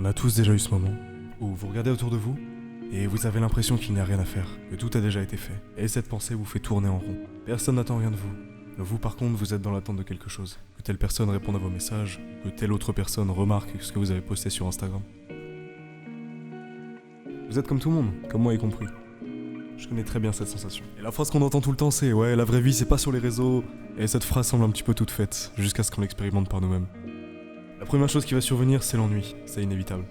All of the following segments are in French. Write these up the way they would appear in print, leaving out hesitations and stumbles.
On a tous déjà eu ce moment où vous regardez autour de vous et vous avez l'impression qu'il n'y a rien à faire, que tout a déjà été fait. Et cette pensée vous fait tourner en rond. Personne n'attend rien de vous. Mais vous par contre, vous êtes dans l'attente de quelque chose. Que telle personne réponde à vos messages, que telle autre personne remarque ce que vous avez posté sur Instagram. Vous êtes comme tout le monde, comme moi y compris. Je connais très bien cette sensation. Et la phrase qu'on entend tout le temps c'est « Ouais, la vraie vie c'est pas sur les réseaux ». Et cette phrase semble un petit peu toute faite, jusqu'à ce qu'on l'expérimente par nous-mêmes. La première chose qui va survenir, c'est l'ennui. C'est inévitable.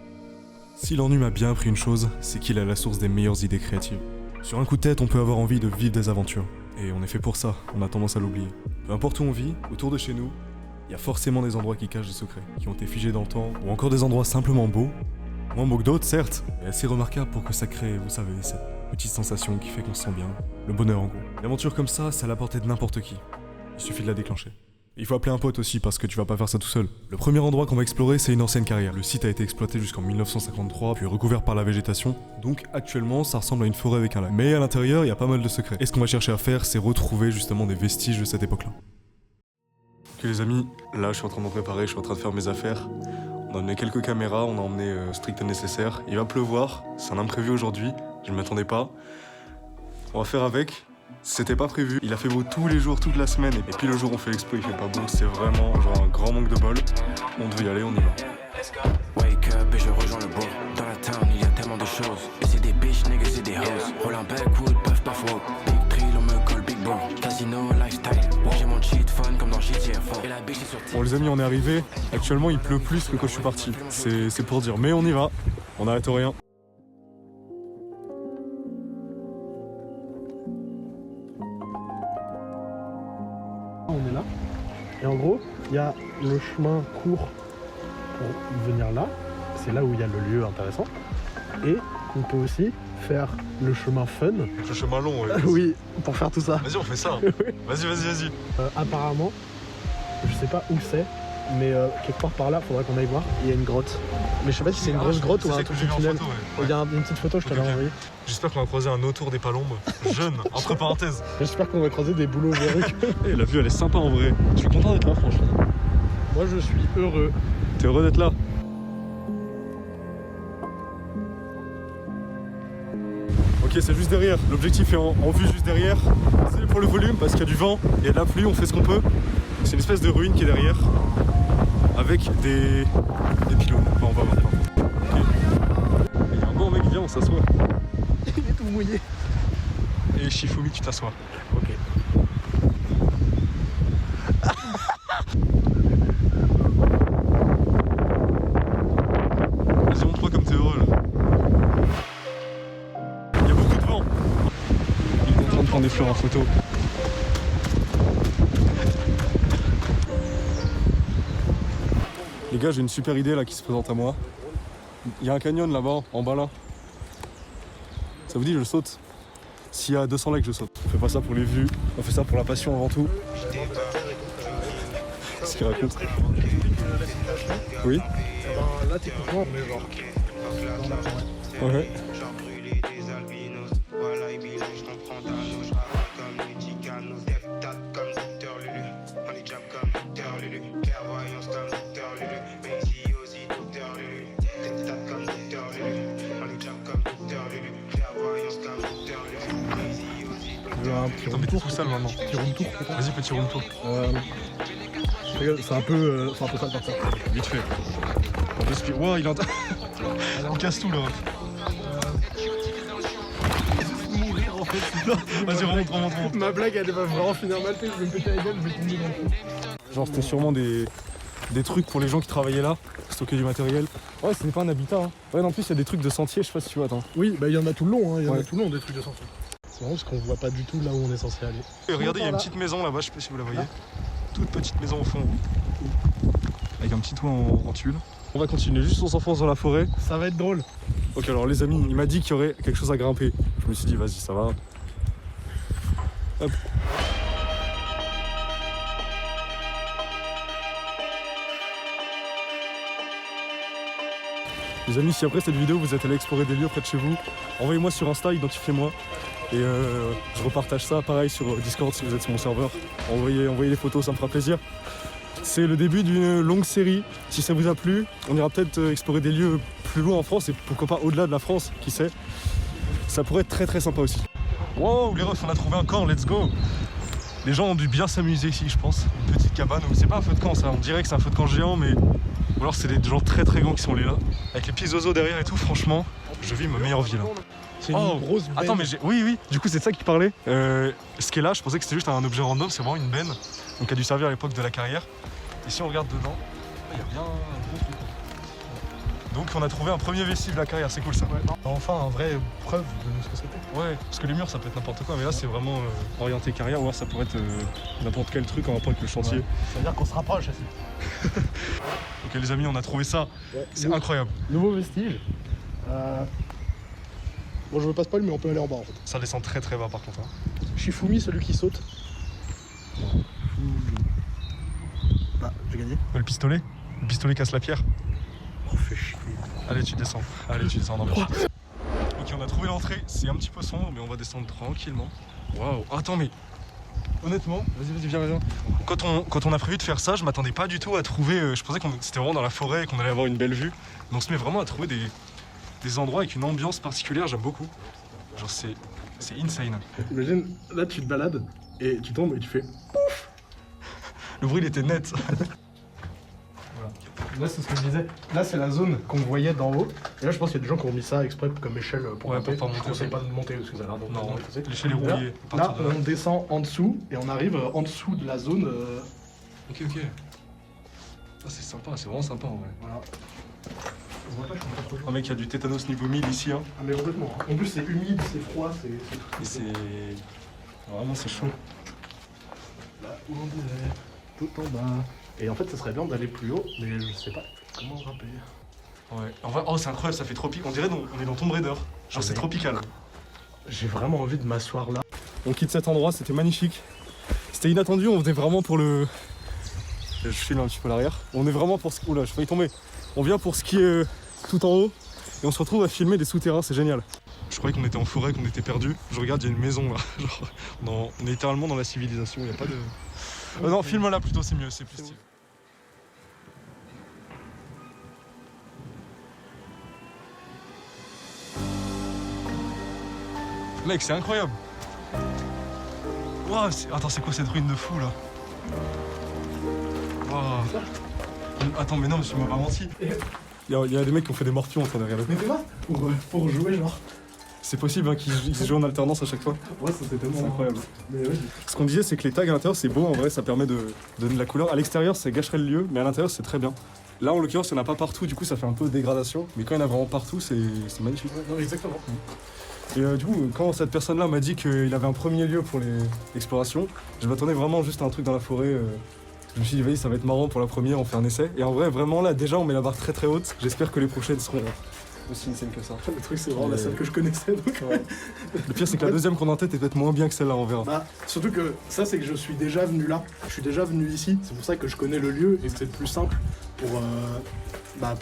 Si l'ennui m'a bien appris une chose, c'est qu'il est la source des meilleures idées créatives. Sur un coup de tête, on peut avoir envie de vivre des aventures. Et on est fait pour ça, on a tendance à l'oublier. Peu importe où on vit, autour de chez nous, il y a forcément des endroits qui cachent des secrets, qui ont été figés dans le temps, ou encore des endroits simplement beaux, moins beaux que d'autres, certes, mais assez remarquables pour que ça crée, vous savez, cette petite sensation qui fait qu'on se sent bien, le bonheur en gros. Une aventure comme ça, c'est à la portée de n'importe qui. Il suffit de la déclencher. Il faut appeler un pote aussi parce que tu vas pas faire ça tout seul. Le premier endroit qu'on va explorer, c'est une ancienne carrière. Le site a été exploité jusqu'en 1953, puis recouvert par la végétation. Donc actuellement, ça ressemble à une forêt avec un lac. Mais à l'intérieur, il y a pas mal de secrets. Et ce qu'on va chercher à faire, c'est retrouver justement des vestiges de cette époque-là. Ok les amis, là je suis en train de me préparer, je suis en train de faire mes affaires. On a emmené quelques caméras, on a emmené strict nécessaire. Il va pleuvoir, c'est un imprévu aujourd'hui, je ne m'attendais pas. On va faire avec. C'était pas prévu, il a fait beau tous les jours, toute la semaine, et puis le jour où on fait l'expo il fait pas beau, c'est vraiment genre un grand manque de bol. On devait y aller, on y va. Wake up et je rejoins le bourg. Dans la town il y a tellement de choses. Et c'est des bitches, niggas c'est des hoes. Roll un backwood, puff puff wow. Big thrill on me colle big bro. Casino, lifestyle. J'ai mon cheat fun comme dans GTA 4. Et la bitch est sur Bon les amis on est arrivés, actuellement il pleut plus que quand je suis parti. C'est pour dire, mais on y va, on n'arrête rien. On est là, et en gros, il y a le chemin court pour venir là, c'est là où il y a le lieu intéressant, et on peut aussi faire le chemin fun. Le chemin long, ouais. Oui, pour faire tout ça. Vas-y on fait ça. Vas-y. Apparemment, je sais pas où c'est, mais quelque part par là, faudrait qu'on aille voir, il y a une grotte. Mais je sais pas si c'est une grosse grotte ou un tout petit tunnel. Il y a une petite photo, je te l'ai envoyée. J'espère qu'on va croiser un autour des palombes, jeune, entre parenthèses. J'espère qu'on va croiser des boulots verruques. Et la vue elle est sympa en vrai, je suis content d'être là franchement. Moi je suis heureux. T'es heureux d'être là? Ok, c'est juste derrière, l'objectif est en vue juste derrière. Désolé pour le volume parce qu'il y a du vent et de la pluie, on fait ce qu'on peut. C'est une espèce de ruine qui est derrière, avec des pylônes. Enfin, on va voir. Okay. Il y a un bon mec, viens, on s'assoit. Il est tout mouillé. Et Shifumi, tu t'assois. Ok. Vas-y, montre-moi comme t'es heureux là. Il y a beaucoup de vent. Il est en train de prendre des fleurs en photo. Les gars, j'ai une super idée là qui se présente à moi. Il y a un canyon là-bas, en bas là. Ça vous dit, je saute? S'il y a 200 likes, je saute. On fait pas ça pour les vues, on fait ça pour la passion avant tout. Ce qu'il raconte. Oui. Là, techniquement, on est genre dans la forêt. Ouais. Un petit room tour. Tout seul maintenant. Petit room tour peut-être. Vas-y, petit room tour. C'est un peu sale par ça. Vite fait. On respire. Wow, il entend. Il casse tout là. Mourir en fait. Vas-y, remonte. Ma blague elle va vraiment finir mal, je vais me péter la gueule, je vais tomber dans le fond. Genre, c'était sûrement des trucs pour les gens qui travaillaient là, stocker du matériel. Ouais, ce n'est pas un habitat. Hein. Ouais, en plus, il y a des trucs de sentier, je sais pas si tu vois, attends. Oui, bah il y en a tout le long, hein. Il y en a Ouais. tout le long des trucs de sentier. C'est marrant parce qu'on voit pas du tout là où on est censé aller. Et regardez, il y a une petite maison là-bas, je sais pas si vous la voyez. Toute petite maison au fond. Avec un petit toit en tulle. On va continuer, juste on s'enfonce dans la forêt. Ça va être drôle. Ok, alors les amis, il m'a dit qu'il y aurait quelque chose à grimper. Je me suis dit, vas-y, ça va. Hop. Les amis, si après cette vidéo vous êtes allés explorer des lieux près de chez vous, envoyez-moi sur Insta, identifiez-moi. Et je repartage ça pareil sur Discord si vous êtes sur mon serveur. Envoyez les photos, ça me fera plaisir. C'est le début d'une longue série. Si ça vous a plu, on ira peut-être explorer des lieux plus loin en France et pourquoi pas au-delà de la France, qui sait. Ça pourrait être très très sympa aussi. Wow, les refs, on a trouvé un camp, let's go. Les gens ont dû bien s'amuser ici, je pense. Une petite cabane, c'est pas un feu de camp ça, on dirait que c'est un feu de camp géant, mais... Ou alors c'est des gens très très grands qui sont là. Avec les petits oiseaux derrière et tout, franchement, je vis ma meilleure vie là. C'est une grosse benne. Attends, mais oui, du coup c'est de ça qu'il parlait. Ce qui est là, je pensais que c'était juste un objet random, c'est vraiment une benne. Donc qui a dû servir à l'époque de la carrière. Et si on regarde dedans, il y a bien un gros truc. Donc on a trouvé un premier vestige de la carrière, c'est cool ça. Ouais, enfin, un vrai preuve de ce que c'était. Ouais, parce que les murs ça peut être n'importe quoi, mais là c'est vraiment orienté carrière, ou alors ça pourrait être n'importe quel truc en rapport avec le chantier. Ouais. Ça veut dire qu'on se rapproche aussi. Ok les amis, on a trouvé ça, Ouais. c'est incroyable. Nouveau vestige. Bon, je veux pas spoil, mais on peut aller en bas en fait. Ça descend très très bas par contre. Hein. Shifumi, celui qui saute. Bah, j'ai gagné. Le pistolet casse la pierre. Oh, fais chier. Allez, tu descends, non, mais... Ok, on a trouvé l'entrée, c'est un petit peu sombre, mais on va descendre tranquillement. Waouh, attends, mais honnêtement, vas-y, viens. Quand on a prévu de faire ça, je m'attendais pas du tout à trouver. Je pensais que c'était vraiment dans la forêt et qu'on allait avoir une belle vue. Mais on se met vraiment à trouver des endroits avec une ambiance particulière, j'aime beaucoup. Genre, c'est insane. Imagine, là tu te balades et tu tombes et tu fais. Le bruit, il était net. Là, c'est ce que je disais. Là, c'est la zone qu'on voyait d'en haut. Et là, je pense qu'il y a des gens qui ont mis ça exprès comme échelle pour Ouais, monter. pour pas monter. Je conseille pas de monter parce que ça a l'air Non, d'être l'échelle est rouillée. Là, on descend en dessous et on arrive en dessous de la zone. Ok. Ah, c'est sympa, c'est vraiment sympa en vrai. Voilà. On voit pas, je suis pas trop chaud. Un mec, il y a du tétanos niveau 1000 ici. Hein. Ah, mais complètement. En plus, c'est humide, c'est froid, c'est tout. Et c'est. Vraiment, c'est chaud. Là où on disait, tout en bas. Et en fait, ça serait bien d'aller plus haut, mais je sais pas comment grimper. Ouais. En vrai, oh, c'est incroyable, ça fait tropique. On dirait on est dans Tomb Raider. Genre, c'est tropical. J'ai vraiment envie de m'asseoir là. On quitte cet endroit, c'était magnifique. C'était inattendu, on venait vraiment pour le. Je filme un petit peu l'arrière. On est vraiment pour. Oula, je failli tomber. On vient pour skier tout en haut et on se retrouve à filmer des souterrains, c'est génial. Je croyais qu'on était en forêt, qu'on était perdu. Je regarde, il y a une maison là. Genre, on est littéralement dans la civilisation, il n'y a pas de. Non, filme là plutôt, c'est mieux, c'est plus stylé. Mec, c'est incroyable. Waouh, attends, c'est quoi cette ruine de fou là? Waouh. Attends, mais non, mais tu m'as pas menti. Il y a des mecs qui ont fait des morpions en train de regarder. Mais t'es là pour jouer, genre. C'est possible hein, qu'ils jouent en alternance à chaque fois. Ouais, ça c'est tellement incroyable. Mais ouais. Ce qu'on disait, c'est que les tags à l'intérieur, c'est beau en vrai, ça permet de donner de la couleur. À l'extérieur, ça gâcherait le lieu, mais à l'intérieur, c'est très bien. Là, en l'occurrence, il n'y en a pas partout, du coup, ça fait un peu de dégradation. Mais quand il y en a vraiment partout, c'est magnifique. Non, exactement. Et du coup, quand cette personne-là m'a dit qu'il avait un premier lieu pour l'exploration, je m'attendais vraiment juste à un truc dans la forêt. Je me suis dit, vas-y, ça va être marrant pour la première, on fait un essai. Et en vrai, vraiment là, déjà, on met la barre très très haute. J'espère que les prochaines seront aussi insane que ça. Le truc, c'est vraiment la seule que je connaissais. Donc... Ouais. Le pire, c'est que la deuxième qu'on a en tête est peut-être moins bien que celle-là, on verra. Bah, surtout que ça, c'est que je suis déjà venu là. Je suis déjà venu ici. C'est pour ça que je connais le lieu et que c'est le plus simple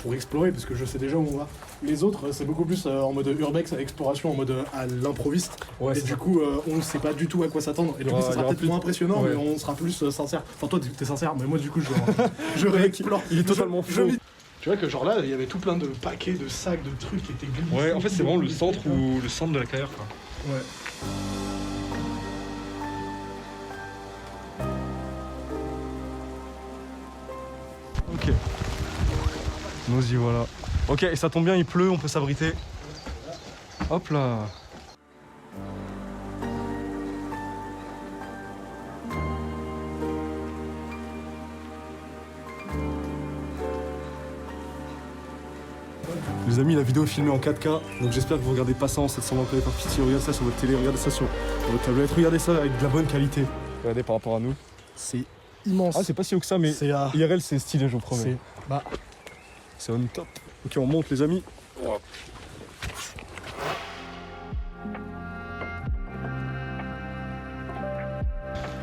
pour explorer parce que je sais déjà où on va. Les autres, c'est beaucoup plus en mode urbex, exploration en mode à l'improviste. Ouais, et du coup, on ne sait pas du tout à quoi s'attendre. Et du coup, ça sera peut-être moins impressionnant, mais on sera plus sincère. Enfin, toi, t'es sincère, mais moi, du coup, je réexplore. Il est totalement faux. Tu vois que genre là, il y avait tout plein de paquets, de sacs, de trucs qui étaient glissés. Ouais, en fait, c'est vraiment le centre de la carrière, quoi. Ouais. Ok. Nous y voilà. Ok, ça tombe bien, il pleut, on peut s'abriter. Hop là. Les amis, la vidéo est filmée en 4K, donc j'espère que vous regardez pas ça en 720p par pitié. Regardez ça sur votre télé, regardez ça sur votre tablette, regardez ça avec de la bonne qualité. Regardez par rapport à nous. C'est immense. Ah, c'est pas si haut que ça, mais IRL c'est stylé, je vous promets. C'est on top. Ok, on monte les amis. Wow.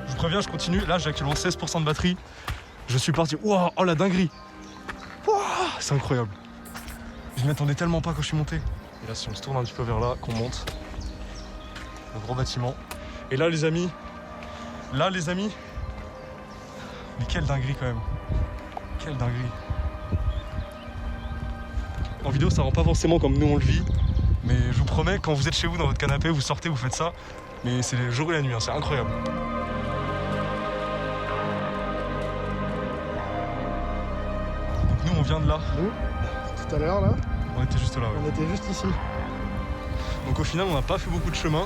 Je vous préviens, je continue. Là, j'ai actuellement 16% de batterie. Je suis parti. Wow, oh la dinguerie. Wow, c'est incroyable. Je m'y attendais tellement pas quand je suis monté. Et là, si on se tourne un petit peu vers là, qu'on monte. Le gros bâtiment. Et là, les amis. Mais quelle dinguerie quand même. Quelle dinguerie. En vidéo, ça rend pas forcément comme nous on le vit. Mais je vous promets, quand vous êtes chez vous dans votre canapé, vous sortez, vous faites ça. Mais c'est le jour et la nuit, hein, c'est incroyable. Donc nous, on vient de là. Nous, tout à l'heure là, On était juste là, ouais. on était juste ici. Donc au final, on n'a pas fait beaucoup de chemin.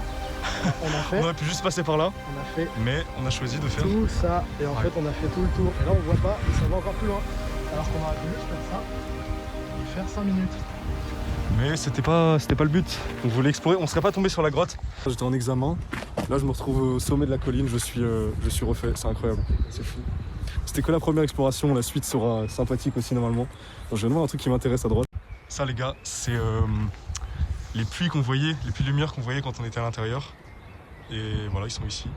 On a fait, On aurait pu juste passer par là. on a fait Mais on a choisi de faire... tout ça et en Ouais. fait on a fait tout le tour. Et là on voit pas et ça va encore plus loin. Alors qu'on aurait pu juste faire ça et faire 5 minutes. Mais c'était pas le but. On voulait explorer, on serait pas tombé sur la grotte. J'étais en examen, là je me retrouve au sommet de la colline, je suis refait, c'est incroyable, c'est fou. C'était que la première exploration, la suite sera sympathique aussi normalement. Donc, je vais voir un truc qui m'intéresse à droite. Ça les gars, c'est les puits qu'on voyait, les puits de lumière qu'on voyait quand on était à l'intérieur. Et voilà, ils sont ici.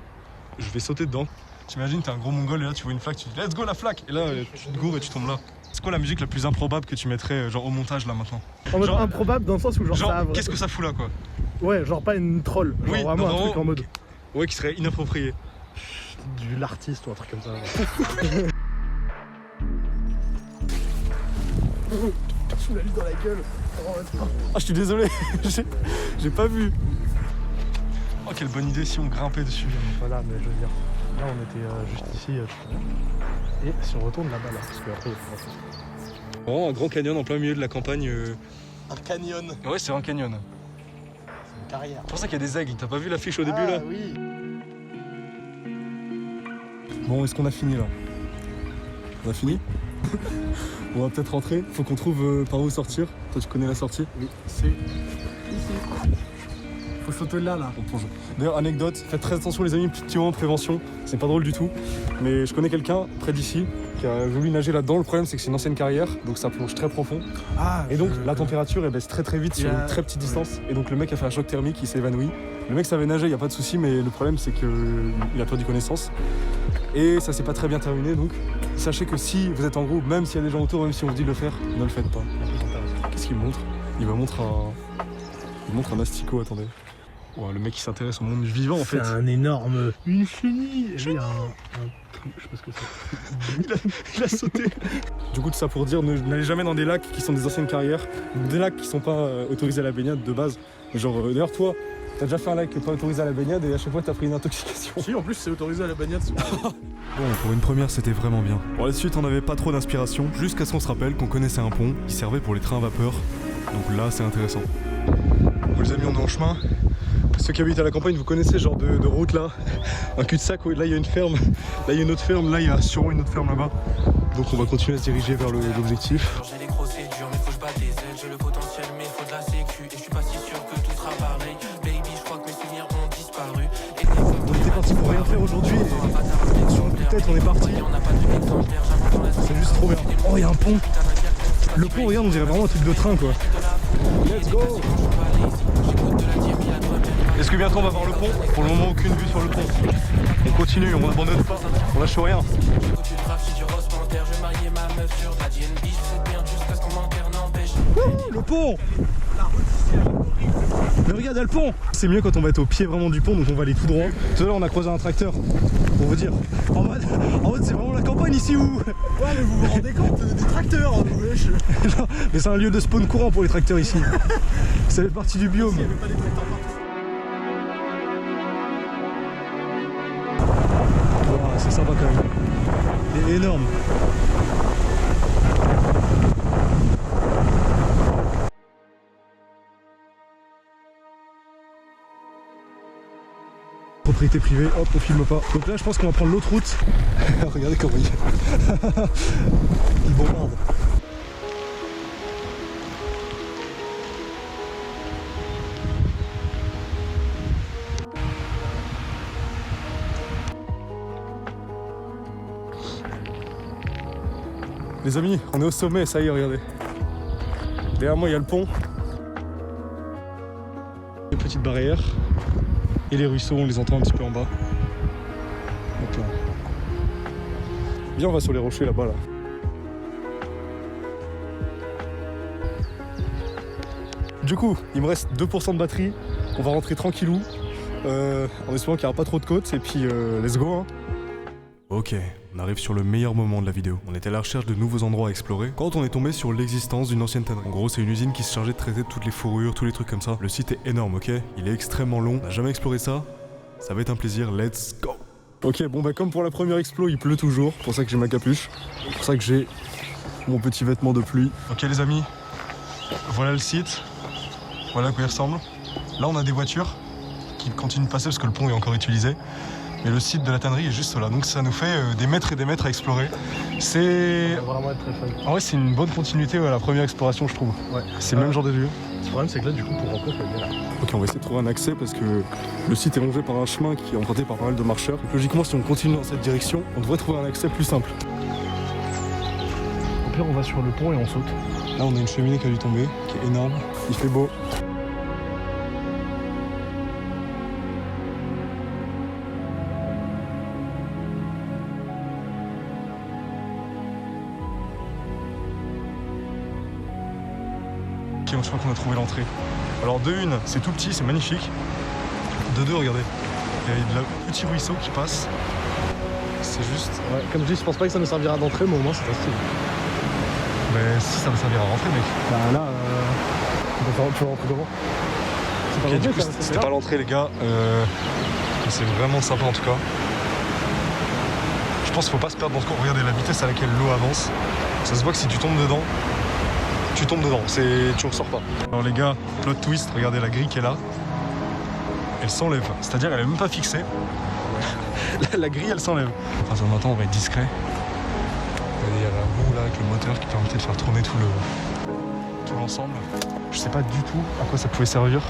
Je vais sauter dedans. T'imagines, t'es un gros mongol et là tu vois une flaque, tu dis let's go la flaque. Et là tu te gourres et tu tombes là. C'est quoi la musique la plus improbable que tu mettrais genre au montage là maintenant? En mode Genre- improbable dans le sens où genre, ça a... qu'est-ce que ça fout là quoi? Ouais, genre pas une troll, genre Oui, vraiment non, un truc en mode Ouais, qui serait inapproprié. du l'artiste ou un truc comme ça. Tu m'as lu dans la gueule. Oh, attends. Ah, je suis désolé, j'ai pas vu. Oh, quelle bonne idée si on grimpait dessus. Voilà, mais je veux dire, là on était juste ici tout à l'heure. Et si on retourne là-bas là, parce qu'après il y a plus grand-chose. Vraiment un grand canyon en plein milieu de la campagne. Un canyon, Ouais, c'est un canyon. c'est une carrière. C'est pour ça qu'il y a des aigles. T'as pas vu l'affiche au début là? Oui. Bon, est-ce qu'on a fini là? On a fini? On va peut-être rentrer. Faut qu'on trouve par où sortir. Toi, tu connais la sortie? Oui, c'est ici. Faut sauter là là. On plonge. D'ailleurs, anecdote, faites très attention les amis, petit moment de prévention. C'est pas drôle du tout. Mais je connais quelqu'un près d'ici qui a voulu nager là-dedans. Le problème, c'est que c'est une ancienne carrière, donc ça plonge très profond. Ah, Et donc la température elle baisse très très vite sur une très petite distance et donc le mec a fait un choc thermique, il s'est évanoui. Le mec savait nager, il n'y a pas de souci, mais le problème c'est qu'il a perdu connaissance. Et ça s'est pas très bien terminé, donc sachez que si vous êtes en groupe, même s'il y a des gens autour, même si on vous dit de le faire, ne le faites pas. Qu'est-ce qu'il me montre? Il me montre un asticot, attendez. Ouais, le mec il s'intéresse au monde du vivant en fait. C'est un énorme... Une chenille. Et lui, un truc, je sais pas ce que c'est. Il a sauté. Du coup, tout ça pour dire, n'allez jamais dans des lacs qui sont des anciennes carrières, des lacs qui sont pas autorisés à la baignade de base. Genre, d'ailleurs, toi, t'as déjà fait un lac qui est pas autorisé à la baignade et à chaque fois t'as pris une intoxication. Si, en plus c'est autorisé à la bagnade. Bon, pour une première, c'était vraiment bien. Bon, la suite, on n'avait pas trop d'inspiration, jusqu'à ce qu'on se rappelle qu'on connaissait un pont qui servait pour les trains à vapeur. Donc là, c'est intéressant. Bon, les amis, on est en chemin. Ceux qui habitent à la campagne, vous connaissez ce genre de route là. Un cul-de-sac, là il y a une ferme, là il y a une autre ferme, là il y a sûrement une autre ferme là-bas. Donc on va continuer à se diriger vers l'objectif. J'ai les procédures, mais faut que je batte des ailes. J'ai le potentiel, mais faut de la sécu. Et je suis pas si sûr que tout sera pareil. Baby, je crois que mes souvenirs ont disparu. Et On était parti pour rien faire aujourd'hui et sur un coup de tête on est parti. C'est juste trop bien. Oh, il y a un pont. Le pont, regarde, on dirait vraiment un truc de train quoi. Let's go. Est-ce que bientôt on va voir le pont? Pour le moment, aucune vue sur le pont. On continue, on n'abandonne pas, on lâche rien. Le pont! Mais regarde, il y a le pont! C'est mieux quand on va être au pied vraiment du pont, donc on va aller tout droit. Tout à l'heure, on a croisé un tracteur, pour vous dire. En mode c'est vraiment la campagne ici ou? Ouais, mais vous vous rendez compte des tracteurs, wesh. Non, mais c'est un lieu de spawn courant pour les tracteurs ici. Ça fait partie du biome. Il y avait pas des tracteurs partout. Wow, c'est sympa quand même. Il est énorme. Propriété privée, hop, on filme pas. Donc là, je pense qu'on va prendre l'autre route. Regardez comment il bombarde. Les amis, on est au sommet, ça y est, regardez. Derrière moi, il y a le pont. Les petites barrières. Et les ruisseaux, on les entend un petit peu en bas. Donc là. Viens, on va sur les rochers là-bas, là. Du coup, il me reste 2% de batterie. On va rentrer tranquillou. En espérant qu'il n'y aura pas trop de côtes. Et puis, let's go, hein. Ok, On arrive sur le meilleur moment de la vidéo. On était à la recherche de nouveaux endroits à explorer quand on est tombé sur l'existence d'une ancienne tannerie. En gros, c'est une usine qui se chargeait de traiter toutes les fourrures, tous les trucs comme ça. Le site est énorme, ok? Il est extrêmement long. On n'a jamais exploré ça. Ça va être un plaisir. Let's go! Ok, bon bah comme pour la première explo, il pleut toujours. C'est pour ça que j'ai ma capuche. C'est pour ça que j'ai mon petit vêtement de pluie. Ok les amis, voilà le site. Voilà à quoi il ressemble. Là on a des voitures qui continuent de passer parce que le pont est encore utilisé. Mais le site de la tannerie est juste là, donc ça nous fait des mètres et des mètres à explorer. C'est... Ça va vraiment être très fun. En vrai c'est une bonne continuité à la première exploration je trouve. Ouais. C'est le même genre de lieu. Le problème c'est que là du coup pour rentrer il faut aller là. Ok, on va essayer de trouver un accès parce que le site est longé par un chemin qui est emprunté par pas mal de marcheurs. Donc logiquement si on continue dans cette direction, on devrait trouver un accès plus simple. Au pire on va sur le pont et on saute. Là on a une cheminée qui a dû tomber, qui est énorme. Il fait beau. Ok, je crois qu'on a trouvé l'entrée. Alors de une, c'est tout petit, c'est magnifique. De deux, regardez, il y a un petit ruisseau qui passe. C'est juste... Ouais, comme je dis, je pense pas que ça nous servira d'entrée, mais au moins c'est très stylé. Mais si ça va servir à rentrer mec. Bah là, tu vas rentrer comment? C'est Ok, du coup c'était pas l'entrée les gars. C'est vraiment sympa en tout cas. Je pense qu'il faut pas se perdre dans ce cours. Regardez la vitesse à laquelle l'eau avance. Ça se voit que si tu tombes dedans, tu tombes dedans, tu ressors pas. Alors les gars, plot twist, regardez la grille qui est là. Elle s'enlève, c'est-à-dire elle est même pas fixée. la grille elle s'enlève. Enfin maintenant on va être discret. Il y a la roue là avec le moteur qui permettait de faire tourner tout l'ensemble. Je sais pas du tout à quoi ça pouvait servir.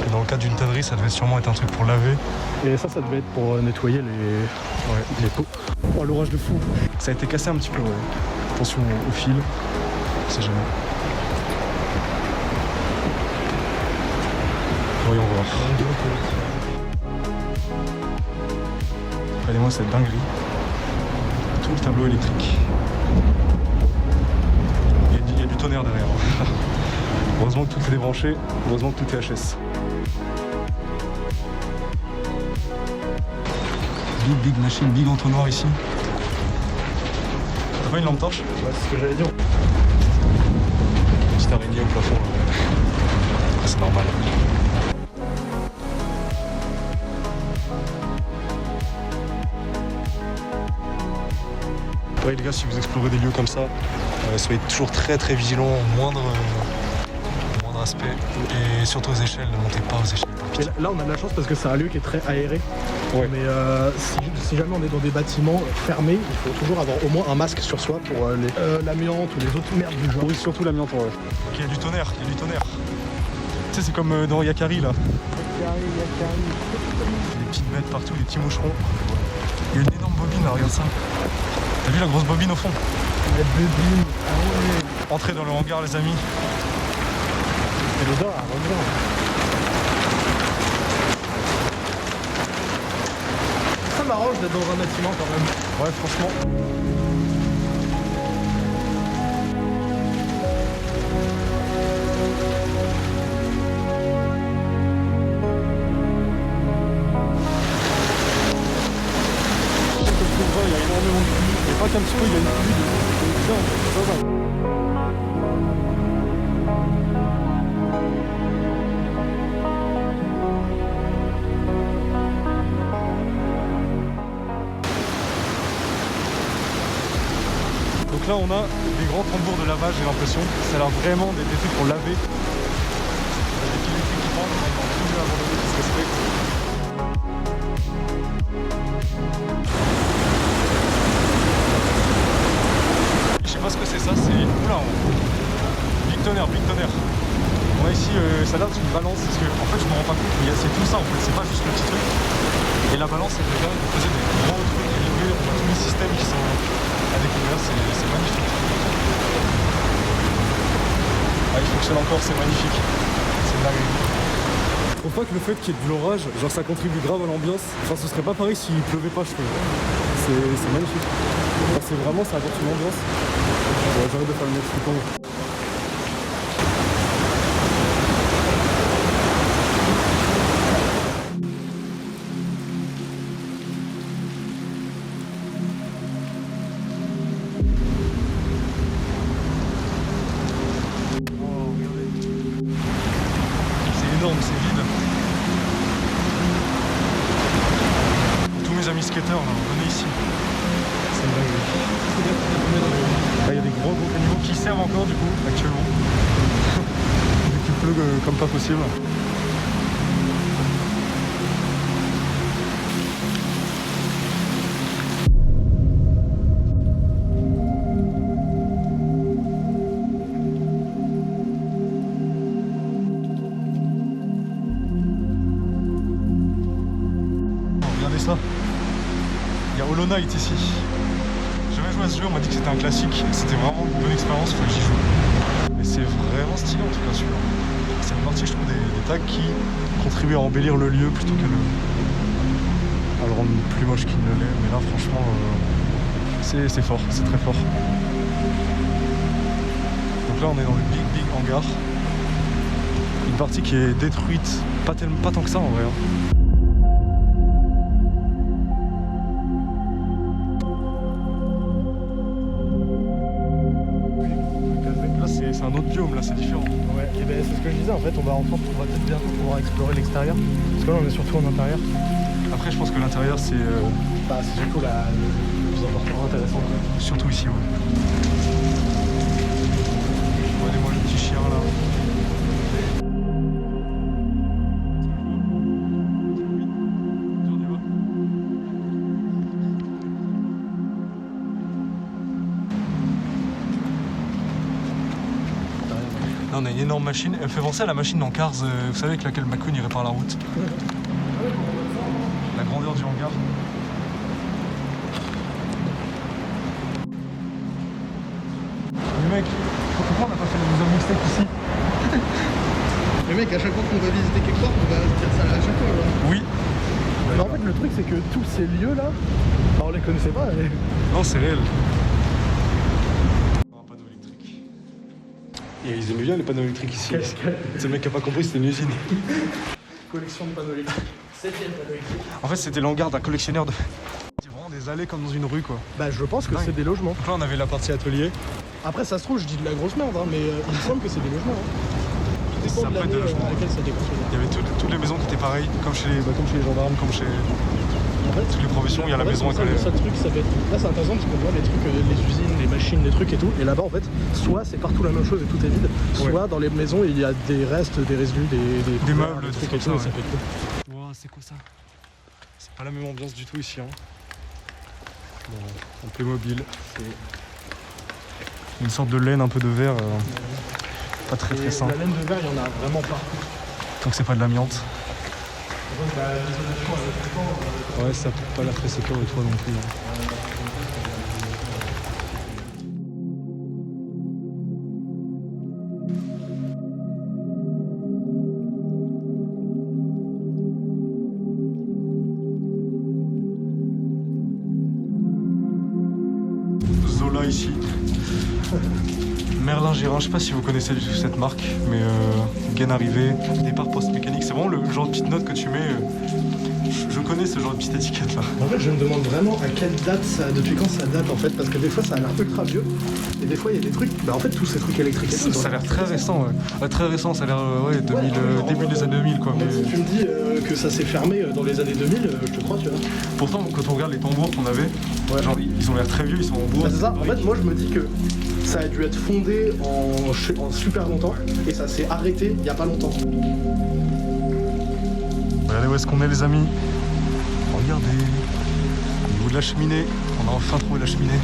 Et dans le cas d'une tannerie ça devait sûrement être un truc pour laver. Et ça devait être pour nettoyer les pots. Oh l'orage de fou. Ça a été cassé un petit peu, ouais. Attention au fil, on sait jamais. Voyons voir. Regardez-moi cette dinguerie. Tout le tableau électrique. Il y a du tonnerre derrière. Heureusement que tout est débranché, heureusement que tout est HS. Big machine, big entonnoir ici. T'as pas une lampe torche? Ouais, c'est ce que j'allais dire. Une petite araignée au plafond. C'est normal. Ouais les gars, si vous explorez des lieux comme ça, soyez toujours très vigilants au moindre aspect. Et surtout aux échelles, ne montez pas aux échelles. Et là on a de la chance parce que c'est un lieu qui est très aéré. Ouais. Mais si jamais on est dans des bâtiments fermés, il faut toujours avoir au moins un masque sur soi pour l'amiante ou les autres merdes du genre. Oui, surtout l'amiante, ouais. Ok, il y a du tonnerre, il y a du tonnerre. Tu sais, c'est comme dans Yakari là. Yakari. Des petites bêtes partout, des petits moucherons. Il y a une énorme bobine là, regarde ça. T'as vu la grosse bobine au fond? La bobine, ah ouais. Entrez dans le hangar les amis. C'est l'odeur, regarde. Ça m'arrange d'être dans un bâtiment quand même. Ouais, franchement. Il y a énormément de pluie. Et pas qu'un petit peu, il y a une pluie de bien, ça va. Donc là on a des grands tambours de lavage, j'ai l'impression. Ça a l'air vraiment des trucs pour laver. Il y a des fils électriques qui pendent, on va plus abandonner tout ce respect. Je sais pas ce que c'est ça, c'est... Oula, big tonnerre. On a ici, ça a l'air d'une balance, parce que en fait je me rends pas compte, mais c'est tout ça en fait, c'est pas juste le petit truc. Et la balance elle permet de poser des gros trucs élevés, on a tous les systèmes qui sont à découvrir, c'est magnifique. Ah, il fonctionne encore, c'est magnifique. C'est dingue. Je trouve pas que le fait qu'il y ait de l'orage, genre ça contribue grave à l'ambiance. Enfin ce serait pas pareil s'il pleuvait pas, je trouve. C'est magnifique. Enfin, c'est vraiment, ça apporte une ambiance. Ouais, j'arrête de faire le mec flippant. comme pas possible. Regardez ça. Il y a Hollow Knight ici. J'ai jamais joué à ce jeu, on m'a dit que c'était un classique. C'était vraiment une bonne expérience, il faut que j'y joue. Mais c'est vraiment stylé en tout cas celui-là. C'est une partie, je trouve, des tags qui contribuent à embellir le lieu plutôt qu'à le rendre plus moche qu'il ne l'est. Mais là, franchement, c'est fort, c'est très fort. Donc là, on est dans le big hangar. Une partie qui est détruite, pas tant que ça en vrai. Hein. C'est un autre biome là, c'est différent. Ouais, et ben c'est ce que je disais en fait, on va peut-être bientôt pouvoir explorer l'extérieur. Parce que là on est surtout en intérieur. Après je pense que l'intérieur c'est... Bah c'est surtout le plus important, intéressant. Surtout ici, ouais. Regardez-moi le petit chien là. Là, on a une énorme machine, elle me fait penser à la machine dans Cars, vous savez, avec laquelle McQueen il répare la route. La grandeur du hangar. Mais mec, pourquoi on n'a pas fait la maison mixtape ici? Mais mec, à chaque fois qu'on va visiter quelque part, on va dire ça à chaque fois là. Oui. Mais en fait le truc c'est que tous ces lieux là, on les connaissait pas. Mais... Non, c'est réel. Et ils aimaient bien les panneaux électriques ici. C'est le mec qui a pas compris, c'était une usine. Collection de panneaux électriques. 7e panneau électrique. En fait, c'était l'hangar d'un collectionneur de... C'est vraiment des allées comme dans une rue, quoi. Bah je pense que Dingue. c'est des logements. Donc là, on avait la partie atelier. Après ça se trouve, je dis de la grosse merde, hein, mais il me semble que c'est des logements. Hein. Tout Ça dépend de peut être l'année des logements, à laquelle ça a été construit. Il y avait toutes les maisons qui étaient pareilles, comme chez les gendarmes, comme chez En fait, toutes les professions, il y a la maison à ça, coller. le seul truc, ça va être... Là c'est intéressant parce qu'on voit les trucs, les usines, les machines, les trucs et tout. Et là-bas en fait, soit c'est partout la même chose et tout est vide, soit dans les maisons il y a des restes, des résidus, Des meubles, des trucs des et tout, trucs et ça comme fait cool. Wow, c'est quoi ça? C'est pas la même ambiance du tout ici, hein. Bon, en Playmobil, c'est une sorte de laine un peu de verre, pas très Et sain. la laine de verre, il y en a vraiment partout. Tant que c'est pas de l'amiante. Donc bah, l'isolation avec le temps, Ouais, ça peut pas la très sécure et toi non plus. Hein. Zola ici. Merlin Gérin, je sais pas si vous connaissez du tout cette marque, mais gain arrivé, départ post-mécanique, c'est vraiment le genre de petite note que tu mets. Je connais ce genre de petite étiquette là. En fait, je me demande vraiment à quelle date ça, depuis quand ça date en fait, parce que des fois ça a l'air ultra vieux, et des fois il y a des trucs, bah en fait tous ces trucs électriques et tout. Ça a l'air très récent, ouais. Très récent, ça a l'air ouais, 2000, début des années 2000 quoi. En fait, Mais... si tu me dis que ça s'est fermé dans les années 2000, je te crois, tu vois. Pourtant, quand on regarde les tambours qu'on avait, Ouais. genre ils ont l'air très vieux, ils sont en bois. Bah, c'est ça, en fait moi je me dis que ça a dû être fondé en super longtemps, et ça s'est arrêté il y a pas longtemps. Regardez où est-ce qu'on est les amis. Regardez, au niveau de la cheminée, on a enfin trouvé la cheminée.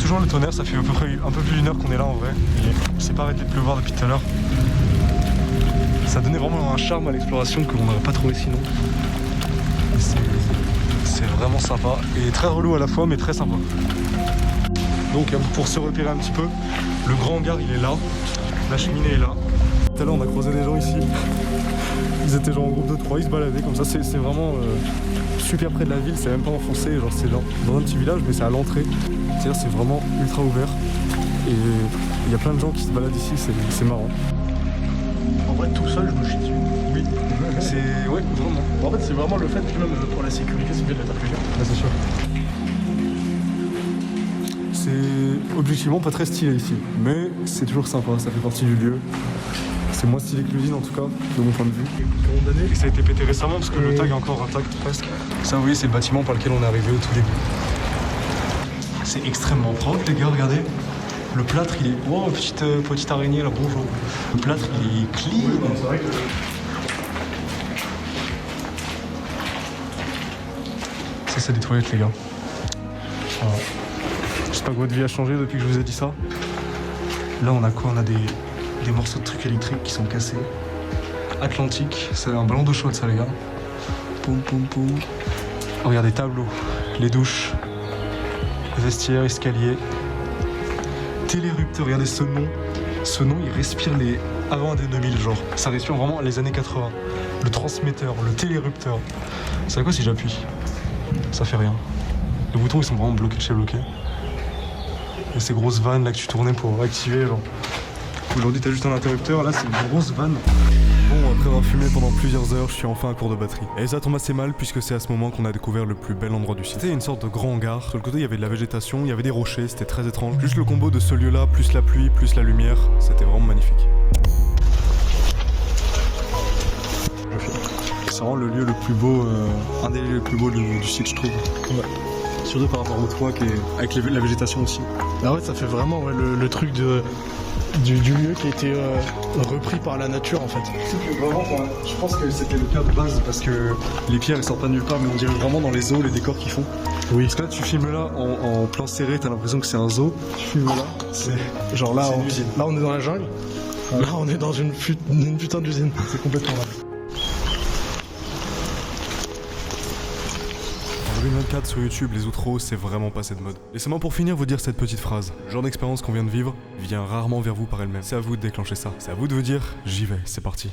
Toujours le tonnerre, ça fait à peu près un peu plus d'une heure qu'on est là en vrai. Il s'est pas arrêté de pleuvoir depuis tout à l'heure. Ça donnait vraiment un charme à l'exploration qu'on n'aurait pas trouvé sinon. C'est vraiment sympa et très relou à la fois mais très sympa. Donc pour se repérer un petit peu, le grand hangar il est là, la cheminée est là. Tout à l'heure on a croisé des gens ici. Ils étaient genre en groupe de 3, ils se baladaient comme ça, c'est vraiment super près de la ville, c'est même pas enfoncé, genre c'est genre dans un petit village mais c'est à l'entrée. C'est-à-dire c'est vraiment ultra ouvert et il y a plein de gens qui se baladent ici, c'est marrant. En vrai tout seul je me chie dessus. Oui, c'est... ouais, vraiment. En fait c'est vraiment le fait que même pour la sécurité c'est mieux d'être plusieurs. Ouais, c'est sûr. C'est objectivement pas très stylé ici, mais c'est toujours sympa, ça fait partie du lieu. C'est moins stylé que l'usine en tout cas, de mon point de vue. Et ça a été pété récemment parce que le tag est encore intact presque. Ça vous voyez c'est le bâtiment par lequel on est arrivé au tout début. C'est extrêmement propre les gars, regardez. Le plâtre, il est... Oh, petite araignée, là, bonjour. Le plâtre, il est clean. Oui, c'est vrai que... Ça, c'est des toilettes, les gars. Voilà. J'espère que votre vie a changé depuis que je vous ai dit ça. Là, on a quoi? On a des morceaux de trucs électriques qui sont cassés. Atlantique, c'est un ballon d'eau chaude, ça, les gars. Poum, poum, poum. Oh, regarde, des tableaux, les douches, vestiaires, escaliers. Télérupteur, regardez ce nom. Ce nom, il respire les avant des 2000, genre. Ça respire vraiment les années 80. Le transmetteur, le télérupteur. Vous savez quoi si j'appuie? Ça fait rien. Les boutons, ils sont vraiment bloqués de chez bloqué. Et ces grosses vannes là que tu tournais pour activer, genre. Aujourd'hui, t'as juste un interrupteur, là, c'est une grosse vanne. Bon, après avoir fumé pendant plusieurs heures, je suis enfin à court de batterie. Et ça tombe assez mal puisque c'est à ce moment qu'on a découvert le plus bel endroit du site. C'était une sorte de grand hangar. Sur le côté, il y avait de la végétation, il y avait des rochers, c'était très étrange. Juste le combo de ce lieu-là, plus la pluie, plus la lumière, c'était vraiment magnifique. C'est vraiment le lieu le plus beau, un des lieux les plus beaux du site, je trouve. Ouais. Surtout par rapport au toit, avec la végétation aussi. Ah ouais, ça fait vraiment ouais, le truc du lieu qui a été repris par la nature en fait. Vraiment, je pense que c'était le cas de base parce que les pierres elles sortent pas de nulle part, mais on dirait vraiment dans les zoos les décors qu'ils font. Oui. Parce que là tu filmes là en plan serré, t'as l'impression que c'est un zoo. Tu filmes là, c'est Genre là, c'est une usine. là on est dans la jungle. Ouais. Là on est dans une putain d'usine. C'est complètement là. En 2024 sur YouTube, les outros, c'est vraiment passé de mode. Laissez-moi pour finir vous dire cette petite phrase. Le genre d'expérience qu'on vient de vivre vient rarement vers vous par elle-même. C'est à vous de déclencher ça. C'est à vous de vous dire, j'y vais, c'est parti.